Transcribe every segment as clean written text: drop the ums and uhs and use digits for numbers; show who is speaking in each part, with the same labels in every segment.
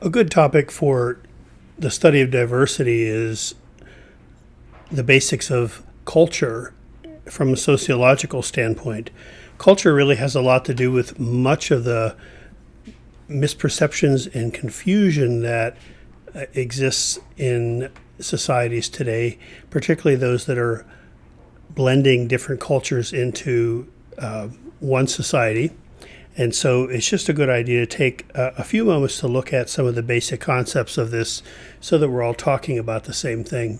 Speaker 1: A good topic for the study of diversity is the basics of culture from a sociological standpoint. Culture really has a lot to do with much of the misperceptions and confusion that exists in societies today, particularly those that are blending different cultures into one society. And so it's just a good idea to take a few moments to look at some of the basic concepts of this so that we're all talking about the same thing.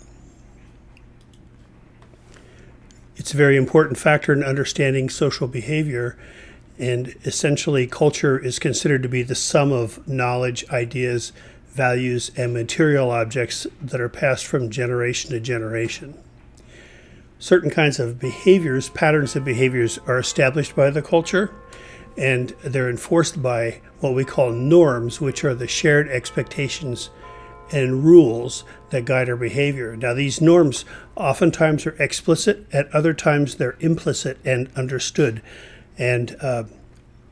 Speaker 1: It's a very important factor in understanding social behavior, and essentially culture is considered to be the sum of knowledge, ideas, values, and material objects that are passed from generation to generation. Certain kinds of behaviors, patterns of behaviors, are established by the culture, and they're enforced by what we call norms, which are the shared expectations and rules that guide our behavior. Now, these norms oftentimes are explicit, at other times they're implicit and understood. And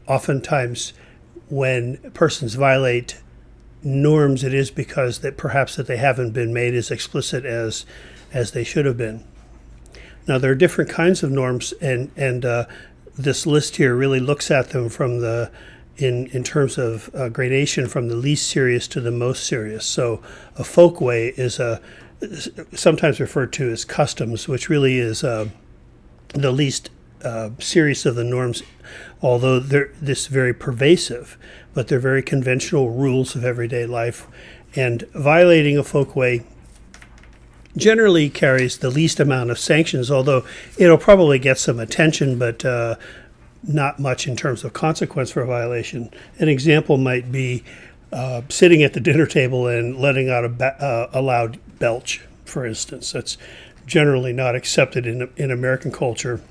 Speaker 1: oftentimes when persons violate norms, it is because that perhaps that they haven't been made as explicit as they should have been. Now, there are different kinds of norms, and this list here really looks at them from in terms of gradation from the least serious to the most serious. So a folkway is sometimes referred to as customs, which really is the least serious of the norms, although they're this very pervasive, but they're very conventional rules of everyday life. And violating a folkway generally carries the least amount of sanctions, although it'll probably get some attention, but not much in terms of consequence for a violation. An example might be sitting at the dinner table and letting out a loud belch, for instance. That's generally not accepted in American culture.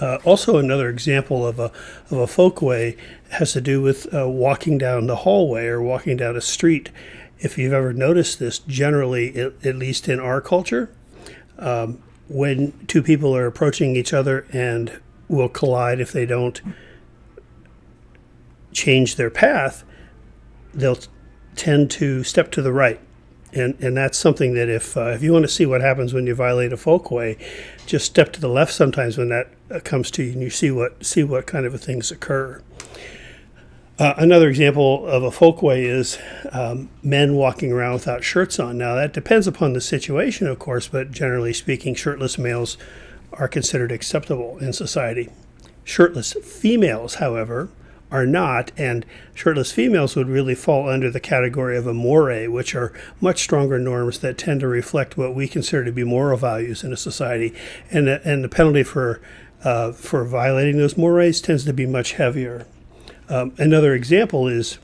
Speaker 1: Also, another example of a folkway has to do with walking down the hallway or walking down a street. If you've ever noticed this, generally, at least in our culture, when two people are approaching each other and will collide if they don't change their path, they'll tend to step to the right. And that's something that if you want to see what happens when you violate a folkway, just step to the left sometimes when that comes to you, and you see what kind of things occur. Another example of a folkway is men walking around without shirts on. Now, that depends upon the situation, of course, but generally speaking, shirtless males are considered acceptable in society. Shirtless females, however, are not, and shirtless females would really fall under the category of amore, which are much stronger norms that tend to reflect what we consider to be moral values in a society, and the penalty for violating those mores tends to be much heavier. Another example is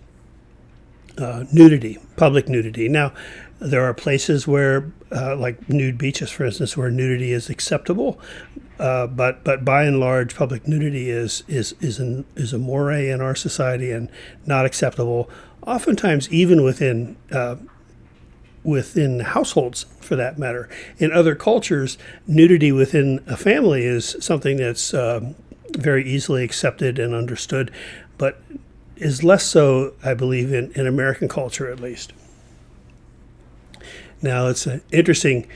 Speaker 1: nudity, public nudity. Now, there are places where, like nude beaches, for instance, where nudity is acceptable, but by and large, public nudity is a more in our society and not acceptable. Oftentimes, even within households, for that matter. In other cultures, nudity within a family is something that's very easily accepted and understood, but is less so, I believe, in American culture at least. Now, it's an interesting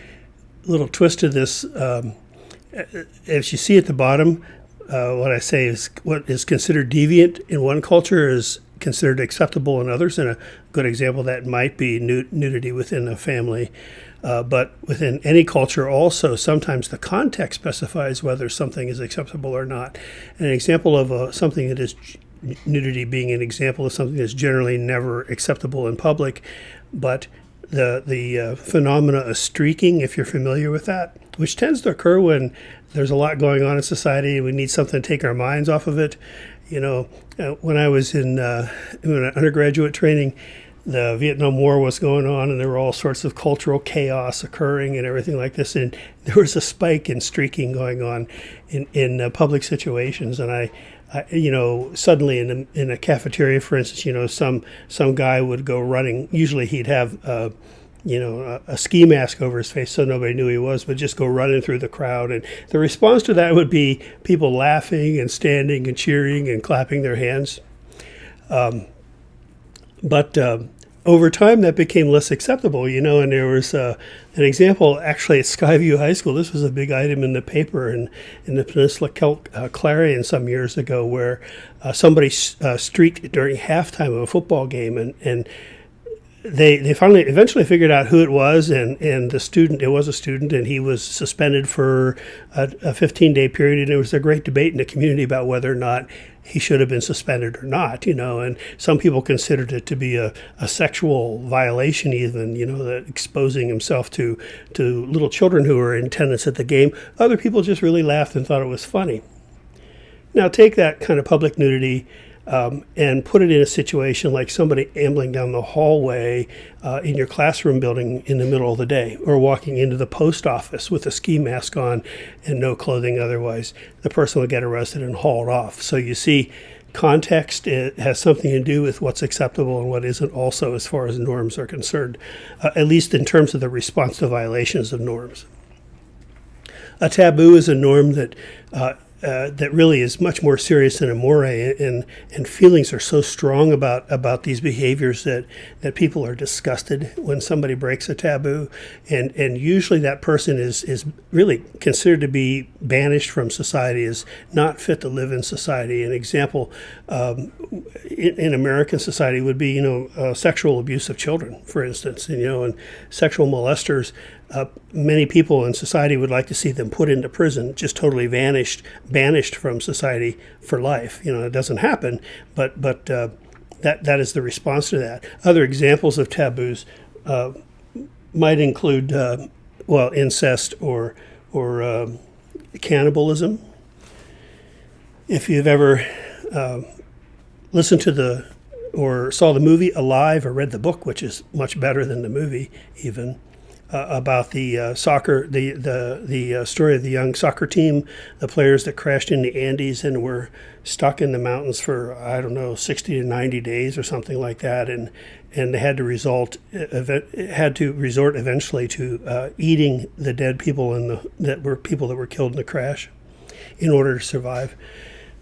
Speaker 1: little twist to this. As you see at the bottom, what I say is what is considered deviant in one culture is considered acceptable in others. And a good example of that might be nudity within a family. But within any culture also, sometimes the context specifies whether something is acceptable or not. An example of something that is nudity being an example of something that's generally never acceptable in public, but the phenomena of streaking, if you're familiar with that, which tends to occur when there's a lot going on in society and we need something to take our minds off of it. You know, when I was in undergraduate training, the Vietnam War was going on and there were all sorts of cultural chaos occurring and everything like this. And there was a spike in streaking going on in public situations. And I suddenly in a cafeteria, for instance, some guy would go running. Usually he'd have, a ski mask over his face so nobody knew who he was, but just go running through the crowd. And the response to that would be people laughing and standing and cheering and clapping their hands. But over time, that became less acceptable, and there was an example actually at Skyview High School. This was a big item in the paper and in the Peninsula Clarion some years ago, where somebody streaked during halftime of a football game, and they eventually figured out who it was, and it was a student, and he was suspended for a 15-day period, and there was a great debate in the community about whether or not he should have been suspended or not, and some people considered it to be a sexual violation even, that exposing himself to little children who were in attendance at the game. Other people just really laughed and thought it was funny. Now take that kind of public nudity and put it in a situation like somebody ambling down the hallway in your classroom building in the middle of the day, or walking into the post office with a ski mask on and no clothing otherwise. The person would get arrested and hauled off. So you see, context, it has something to do with what's acceptable and what isn't also as far as norms are concerned, at least in terms of the response to violations of norms. A taboo is a norm that really is much more serious than a moray, and feelings are so strong about these behaviors that people are disgusted when somebody breaks a taboo, and usually that person is really considered to be banished from society, is not fit to live in society. An example in American society would be sexual abuse of children, for instance, and sexual molesters. Many people in society would like to see them put into prison, just totally banished from society for life. It doesn't happen, but that is the response to that. Other examples of taboos might include incest or cannibalism. If you've ever listened to or saw the movie Alive, or read the book, which is much better than the movie even, about the soccer, the story of the young soccer team, the players that crashed in the Andes and were stuck in the mountains for, 60 to 90 days or something like that, and they had to resort eventually to eating the dead people that were killed in the crash in order to survive.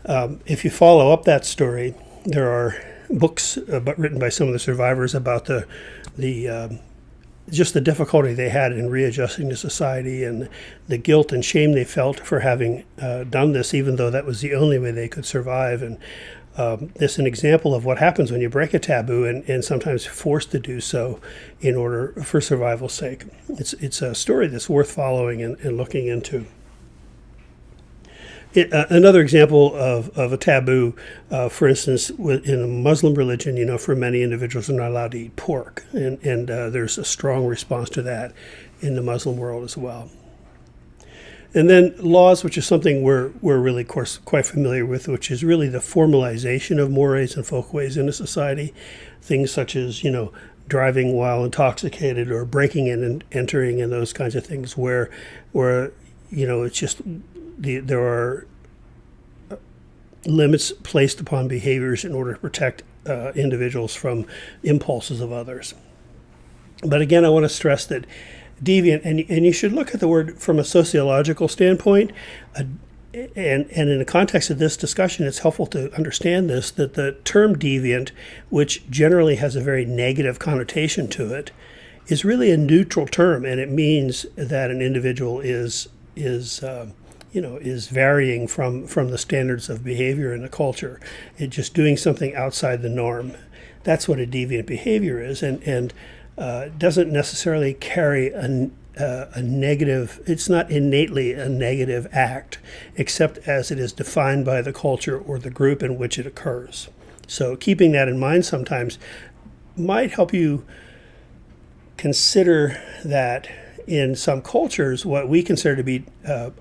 Speaker 1: If you follow up that story, there are books written by some of the survivors about just the difficulty they had in readjusting to society, and the guilt and shame they felt for having done this, even though that was the only way they could survive. And this is an example of what happens when you break a taboo and sometimes forced to do so in order for survival's sake. It's a story that's worth following and looking into. Another example of a taboo, for instance, in a Muslim religion, for many individuals are not allowed to eat pork, and there's a strong response to that in the Muslim world as well. And then laws, which is something we're really, of course, quite familiar with, which is really the formalization of mores and folkways in a society. Things such as, driving while intoxicated, or breaking in and entering, and those kinds of things, where it's just there are limits placed upon behaviors in order to protect individuals from impulses of others. But again, I want to stress that deviant, and you should look at the word from a sociological standpoint, and in the context of this discussion, it's helpful to understand this, that the term deviant, which generally has a very negative connotation to it, is really a neutral term, and it means that an individual is varying from the standards of behavior in the culture. It's just doing something outside the norm. That's what a deviant behavior is, and doesn't necessarily carry a negative, it's not innately a negative act, except as it is defined by the culture or the group in which it occurs. So keeping that in mind sometimes might help you consider that in some cultures, what we consider to be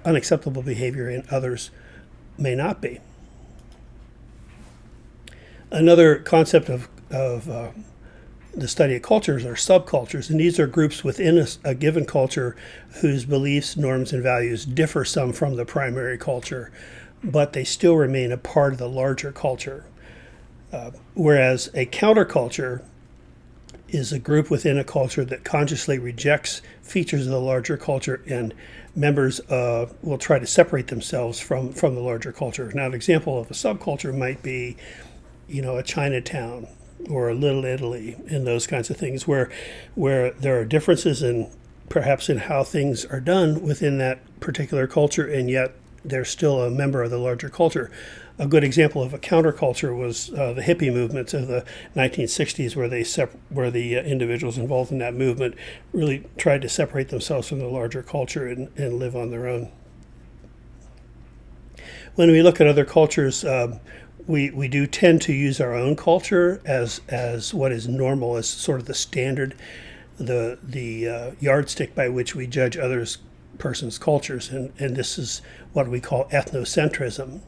Speaker 1: unacceptable behavior in others may not be. Another concept of the study of cultures are subcultures, and these are groups within a given culture whose beliefs, norms, and values differ some from the primary culture, but they still remain a part of the larger culture. Whereas a counterculture is a group within a culture that consciously rejects features of the larger culture, and members will try to separate themselves from the larger culture. Now, an example of a subculture might be, a Chinatown, or Little Italy and those kinds of things, where there are differences in perhaps in how things are done within that particular culture, and yet they're still a member of the larger culture. A good example of a counterculture was the hippie movements of the 1960s, where the individuals involved in that movement really tried to separate themselves from the larger culture and live on their own. When we look at other cultures, we do tend to use our own culture as what is normal, as sort of the standard, the yardstick by which we judge others' person's cultures, and this is what we call ethnocentrism.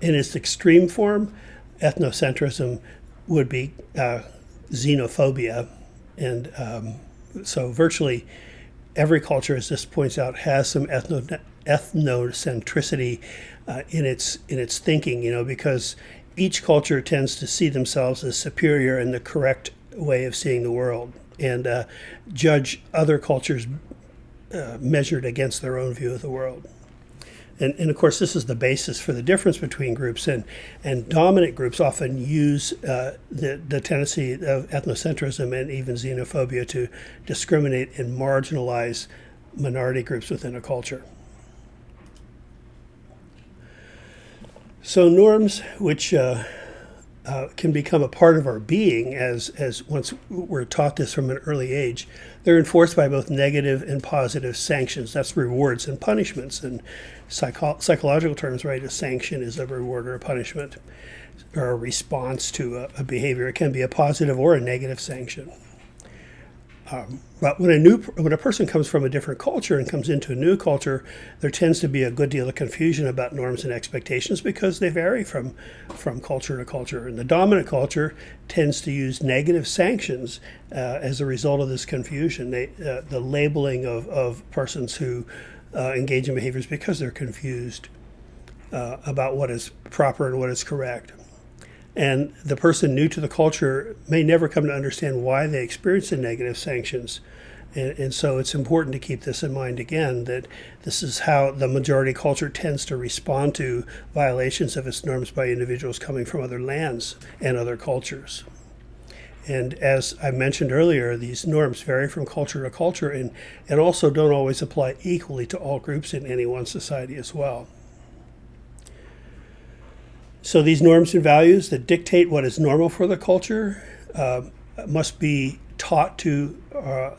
Speaker 1: In its extreme form, ethnocentrism would be xenophobia, and so virtually every culture, as this points out, has some ethnocentricity in its thinking, because each culture tends to see themselves as superior in the correct way of seeing the world, and judge other cultures measured against their own view of the world. And of course, this is the basis for the difference between groups, and dominant groups often use the tendency of ethnocentrism and even xenophobia to discriminate and marginalize minority groups within a culture. So norms, which can become a part of our being as once we're taught this from an early age, they're enforced by both negative and positive sanctions. That's rewards and punishments. And psychological terms, right, a sanction is a reward or a punishment or a response to a behavior. It can be a positive or a negative sanction. But when a person comes from a different culture and comes into a new culture, there tends to be a good deal of confusion about norms and expectations because they vary from culture to culture. And the dominant culture tends to use negative sanctions as a result of this confusion. The labeling of persons who engage in behaviors because they're confused about what is proper and what is correct. And the person new to the culture may never come to understand why they experience the negative sanctions. And so it's important to keep this in mind again, that this is how the majority culture tends to respond to violations of its norms by individuals coming from other lands and other cultures. And as I mentioned earlier, these norms vary from culture to culture and also don't always apply equally to all groups in any one society as well. So these norms and values that dictate what is normal for the culture must be taught to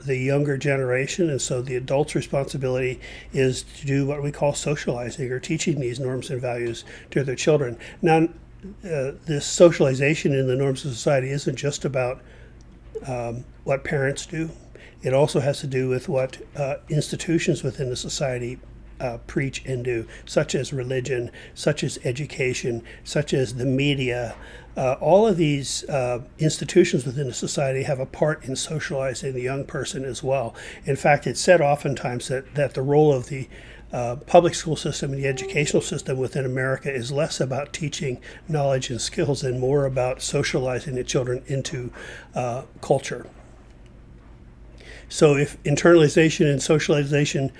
Speaker 1: the younger generation, and so the adult's responsibility is to do what we call socializing or teaching these norms and values to their children. Now, this socialization in the norms of society isn't just about what parents do. It also has to do with what institutions within the society preach and do, such as religion, such as education, such as the media. All of these institutions within a society have a part in socializing the young person as well. In fact, it's said oftentimes that the role of the public school system and the educational system within America is less about teaching knowledge and skills and more about socializing the children into culture. So if internalization and socialization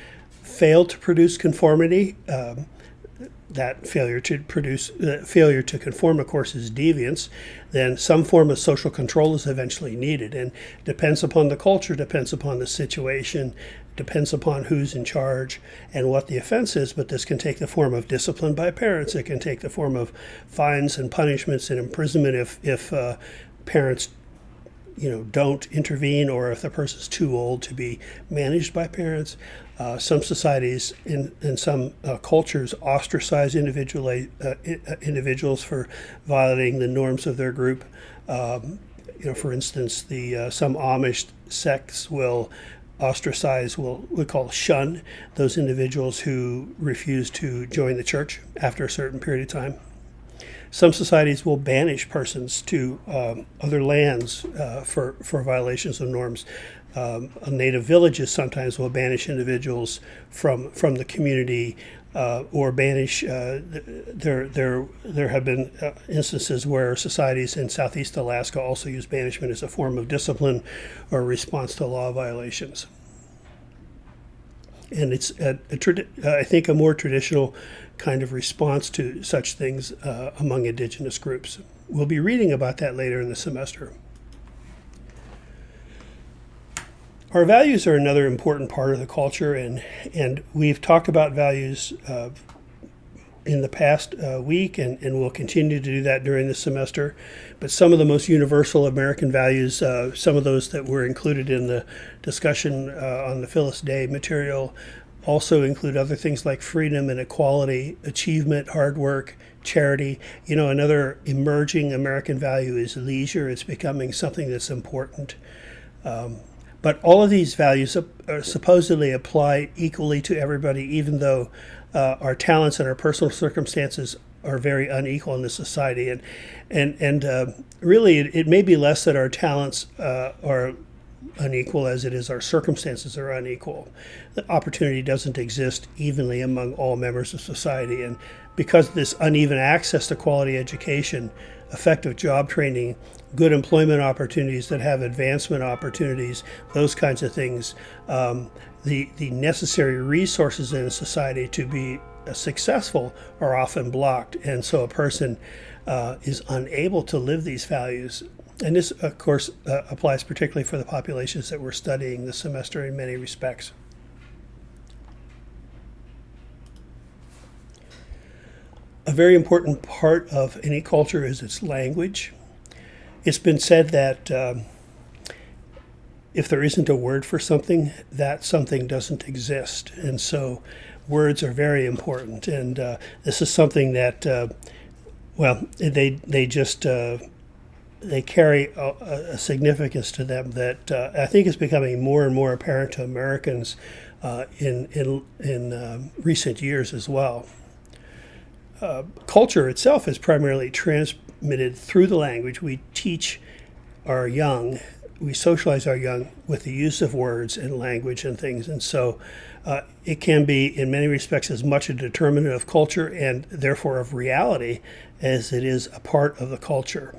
Speaker 1: fail to produce conformity, that failure to conform, of course, is deviance, then some form of social control is eventually needed, and depends upon the culture, depends upon the situation, depends upon who's in charge and what the offense is, but this can take the form of discipline by parents. It can take the form of fines and punishments and imprisonment if parents don't intervene, or if the person's too old to be managed by parents. Some societies in some cultures ostracize individuals for violating the norms of their group. For instance, some Amish sects will ostracize, we call shun, those individuals who refuse to join the church after a certain period of time. Some societies will banish persons to other lands for violations of norms. Native villages sometimes will banish individuals from the community, or banish. There have been instances where societies in Southeast Alaska also use banishment as a form of discipline or response to law violations. And it's I think a more traditional kind of response to such things among indigenous groups. we'll be reading about that later in the semester. Our values are another important part of the culture, and we've talked about values in the past week, and we'll continue to do that during the semester. But some of the most universal American values, some of those that were included in the discussion on the Phyllis Day material, also include other things like freedom and equality, achievement, hard work, charity. Another emerging American value is leisure. It's becoming something that's important. But all of these values supposedly apply equally to everybody, even though our talents and our personal circumstances are very unequal in this society. And really, it may be less that our talents are unequal as it is our circumstances are unequal. The opportunity doesn't exist evenly among all members of society. And because of this uneven access to quality education, effective job training, good employment opportunities that have advancement opportunities, those kinds of things, the necessary resources in a society to be successful are often blocked. And so a person is unable to live these values. And this, of course, applies particularly for the populations that we're studying this semester in many respects. A very important part of any culture is its language. It's been said that if there isn't a word for something, that something doesn't exist. And so words are very important. And this is something that, they carry a significance to them that I think is becoming more and more apparent to Americans in recent years as well. Culture itself is primarily transmitted through the language. We teach our young, we socialize our young with the use of words and language and things. And so it can be, in many respects, as much a determinant of culture and therefore of reality as it is a part of the culture.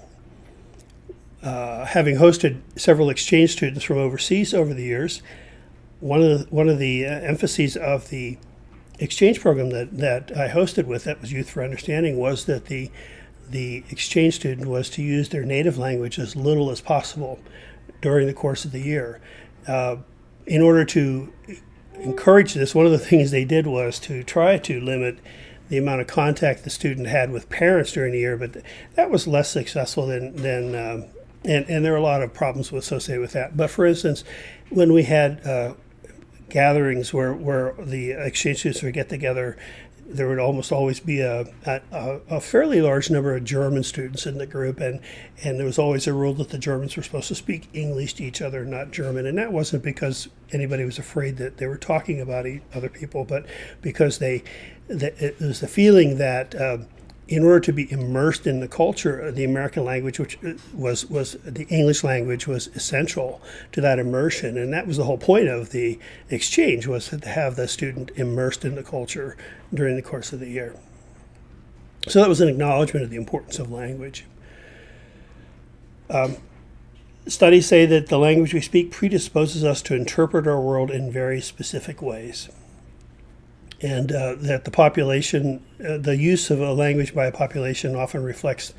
Speaker 1: Having hosted several exchange students from overseas over the years, one of the emphases of the exchange program that I hosted with, that was Youth for Understanding, was that the exchange student was to use their native language as little as possible during the course of the year. In order to encourage this, one of the things they did was to try to limit the amount of contact the student had with parents during the year, but that was less successful than and there are a lot of problems associated with that. But for instance, when we had gatherings where the exchange students would get together, there would almost always be a fairly large number of German students in the group, and there was always a rule that the Germans were supposed to speak English to each other, not German. And that wasn't because anybody was afraid that they were talking about other people, but because it was the feeling that in order to be immersed in the culture, the American language, which was the English language, was essential to that immersion. And that was the whole point of the exchange, was to have the student immersed in the culture during the course of the year. So that was an acknowledgement of the importance of language. Studies say that the language we speak predisposes us to interpret our world in very specific ways. And that the population, the use of a language by a population often reflects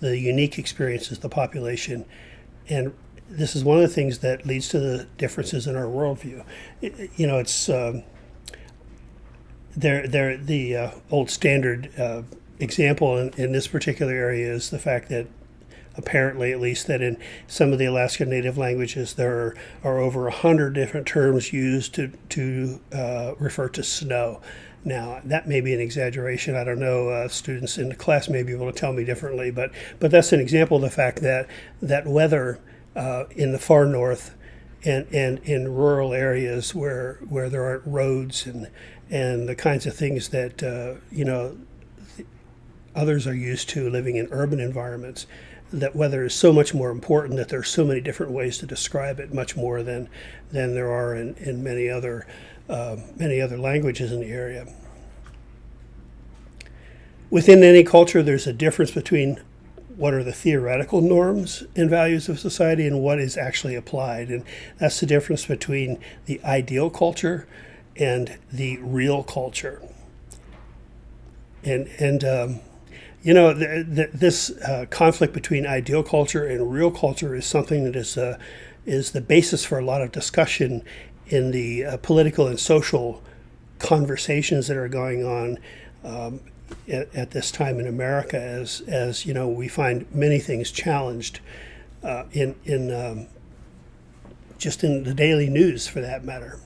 Speaker 1: the unique experiences of the population. And this is one of the things that leads to the differences in our worldview. It's the old standard example in this particular area is the fact that apparently, at least, that in some of the Alaska Native languages, there are over 100 different terms used to refer to snow. Now, that may be an exaggeration. I don't know. Students in the class may be able to tell me differently, but that's an example of the fact that weather in the far north and in rural areas where there aren't roads and the kinds of things that others are used to living in urban environments, that weather is so much more important, that there are so many different ways to describe it, much more than there are in many other languages in the area. Within any culture, there's a difference between what are the theoretical norms and values of society and what is actually applied. And that's the difference between the ideal culture and the real culture. And This conflict between ideal culture and real culture is something that is the basis for a lot of discussion in the political and social conversations that are going on at this time in America, as we find many things challenged in just in the daily news, for that matter.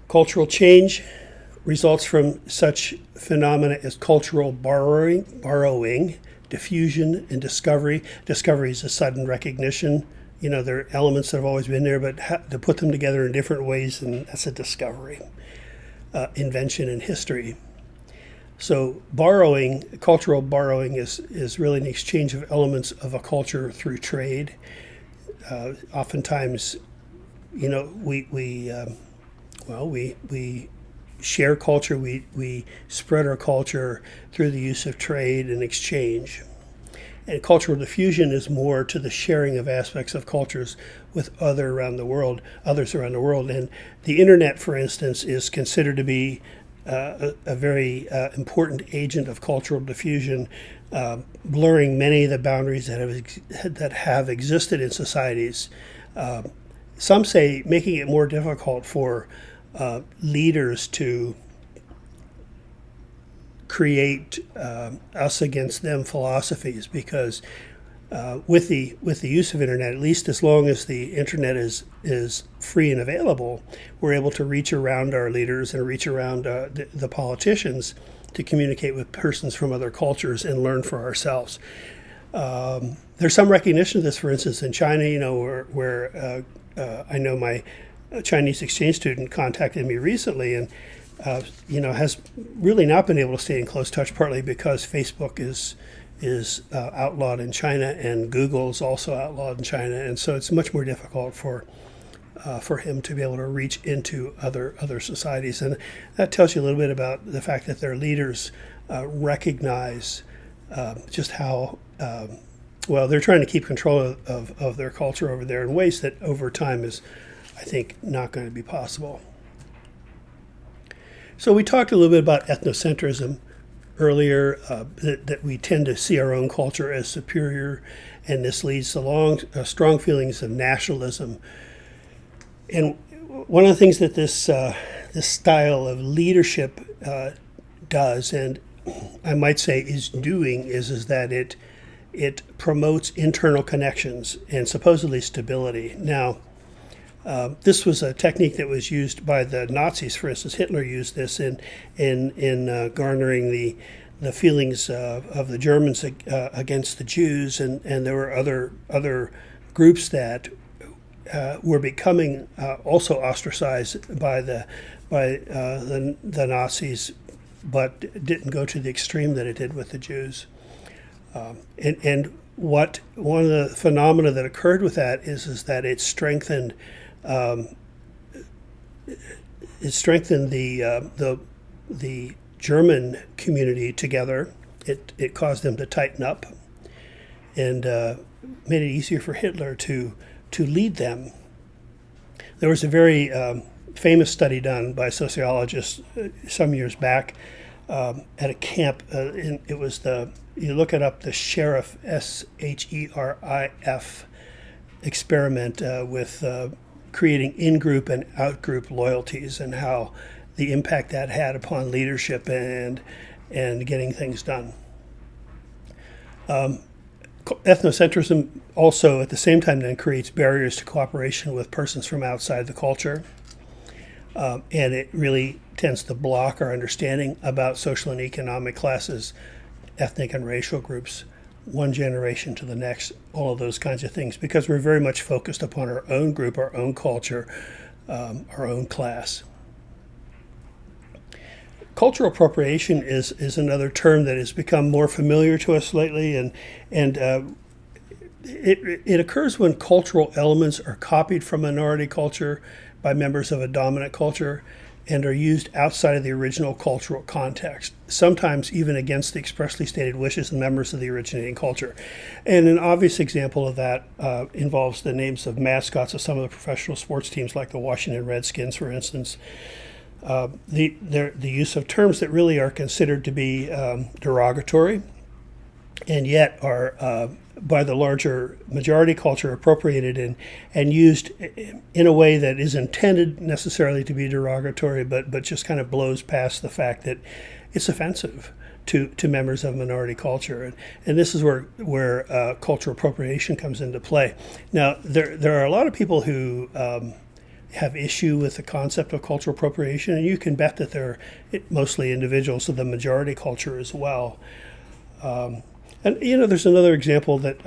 Speaker 1: Cultural change results from such phenomena as cultural borrowing, diffusion, and discovery. Discovery is a sudden recognition. There are elements that have always been there, but to put them together in different ways, and that's a discovery. Invention and history. So cultural borrowing is really an exchange of elements of a culture through trade. Oftentimes, we share culture, we spread our culture through the use of trade and exchange. And cultural diffusion is more to the sharing of aspects of cultures with others around the world. And the internet, for instance, is considered to be a very important agent of cultural diffusion, blurring many of the boundaries that have existed in societies. Some say making it more difficult for leaders to create us against them philosophies, because with the use of internet, at least as long as the internet is free and available, we're able to reach around our leaders and reach around the politicians to communicate with persons from other cultures and learn for ourselves. There's some recognition of this, for instance, in China, where I know my Chinese exchange student contacted me recently and has really not been able to stay in close touch, partly because Facebook is outlawed in China and Google is also outlawed in China, and so it's much more difficult for him to be able to reach into other societies. And that tells you a little bit about the fact that their leaders recognize just how they're trying to keep control of their culture over there in ways that over time is, I think, not going to be possible. So we talked a little bit about ethnocentrism earlier, that we tend to see our own culture as superior, and this leads to strong feelings of nationalism. And one of the things that this style of leadership does, and I might say is doing, is that it promotes internal connections and supposedly stability. Now, this was a technique that was used by the Nazis. For instance, Hitler used this in garnering the feelings of the Germans against the Jews, and there were other groups that were becoming also ostracized by the Nazis, but didn't go to the extreme that it did with the Jews. And what one of the phenomena that occurred with that is that it strengthened. It strengthened the German community together. It caused them to tighten up, and made it easier for Hitler to lead them. There was a very famous study done by sociologists some years back at a camp. It was you look it up, the Sheriff, SHERIF experiment with creating in-group and out-group loyalties, and how the impact that had upon leadership and getting things done. Ethnocentrism also at the same time then creates barriers to cooperation with persons from outside the culture, and it really tends to block our understanding about social and economic classes, ethnic and racial groups, one generation to the next, all of those kinds of things, because we're very much focused upon our own group, our own culture, our own class. Cultural appropriation is another term that has become more familiar to us lately, and it occurs when cultural elements are copied from minority culture by members of a dominant culture and are used outside of the original cultural context, sometimes even against the expressly stated wishes of members of the originating culture. And an obvious example of that involves the names of mascots of some of the professional sports teams, like the Washington Redskins, for instance. the use of terms that really are considered to be derogatory, and yet are by the larger majority culture appropriated and used in a way that is intended necessarily to be derogatory, but just kind of blows past the fact that it's offensive to members of minority culture. And this is where cultural appropriation comes into play. Now, there are a lot of people who have issue with the concept of cultural appropriation, and you can bet that they're mostly individuals of the majority culture as well. And there's another example that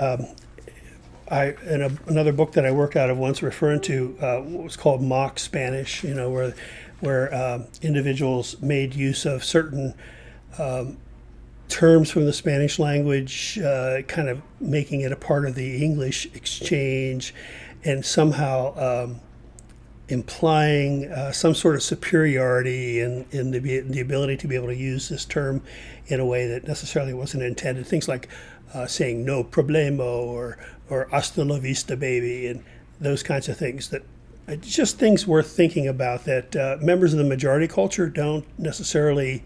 Speaker 1: another book that I worked out of once referring to what was called mock Spanish. Where individuals made use of certain terms from the Spanish language, kind of making it a part of the English exchange, and somehow implying some sort of superiority in the ability to be able to use this term in a way that necessarily wasn't intended. Things like saying no problemo or hasta la vista baby, and those kinds of things that just things worth thinking about that members of the majority culture don't necessarily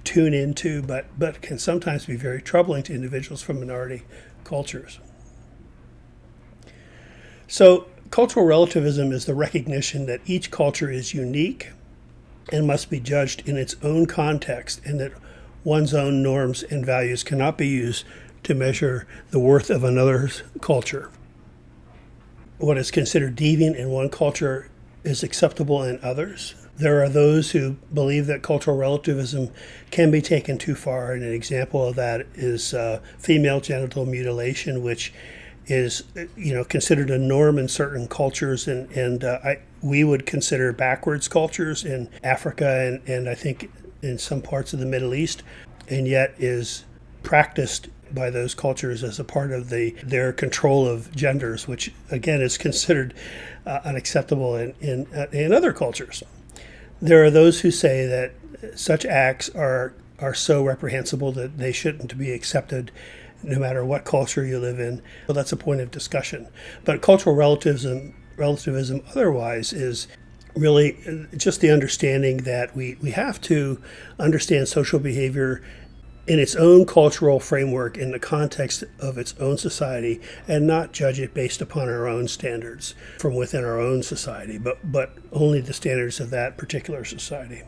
Speaker 1: tune into, but can sometimes be very troubling to individuals from minority cultures. So cultural relativism is the recognition that each culture is unique and must be judged in its own context, and that one's own norms and values cannot be used to measure the worth of another's culture. What is considered deviant in one culture is acceptable in others. There are those who believe that cultural relativism can be taken too far, and an example of that is female genital mutilation, which is considered a norm in certain cultures, and we would consider backwards cultures in Africa and I think in some parts of the Middle East, and yet is practiced by those cultures as a part of their control of genders, which again is considered unacceptable in other cultures. There are those who say that such acts are so reprehensible that they shouldn't be accepted no matter what culture you live in. Well, that's a point of discussion. But cultural relativism otherwise is really just the understanding that we have to understand social behavior in its own cultural framework, in the context of its own society, and not judge it based upon our own standards from within our own society, but only the standards of that particular society.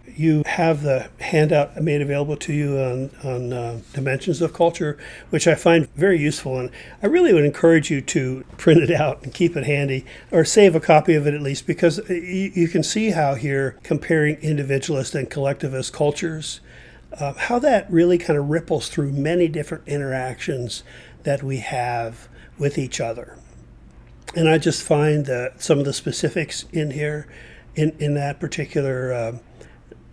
Speaker 1: You have the handout made available to you on dimensions of culture, which I find very useful, and I really would encourage you to print it out and keep it handy, or save a copy of it at least, because you can see how here, comparing individualist and collectivist cultures, how that really kind of ripples through many different interactions that we have with each other. And I just find that some of the specifics in here, in that particular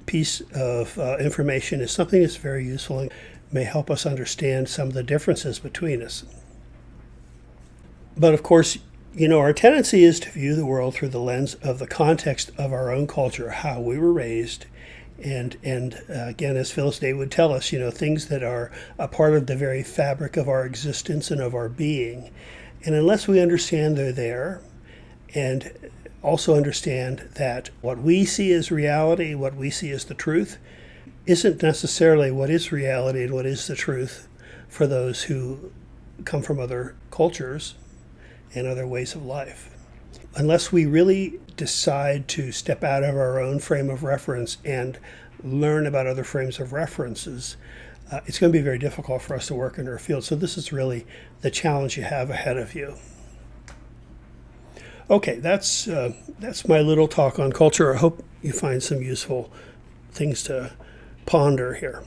Speaker 1: piece of information, is something that's very useful and may help us understand some of the differences between us. But of course, our tendency is to view the world through the lens of the context of our own culture, how we were raised, and again, as Phyllis Day would tell us, things that are a part of the very fabric of our existence and of our being. And unless we understand they're there, and also understand that what we see as reality, what we see as the truth, isn't necessarily what is reality and what is the truth for those who come from other cultures and other ways of life. Unless we really decide to step out of our own frame of reference and learn about other frames of references, it's going to be very difficult for us to work in our field. So this is really the challenge you have ahead of you. Okay, that's my little talk on culture. I hope you find some useful things to ponder here.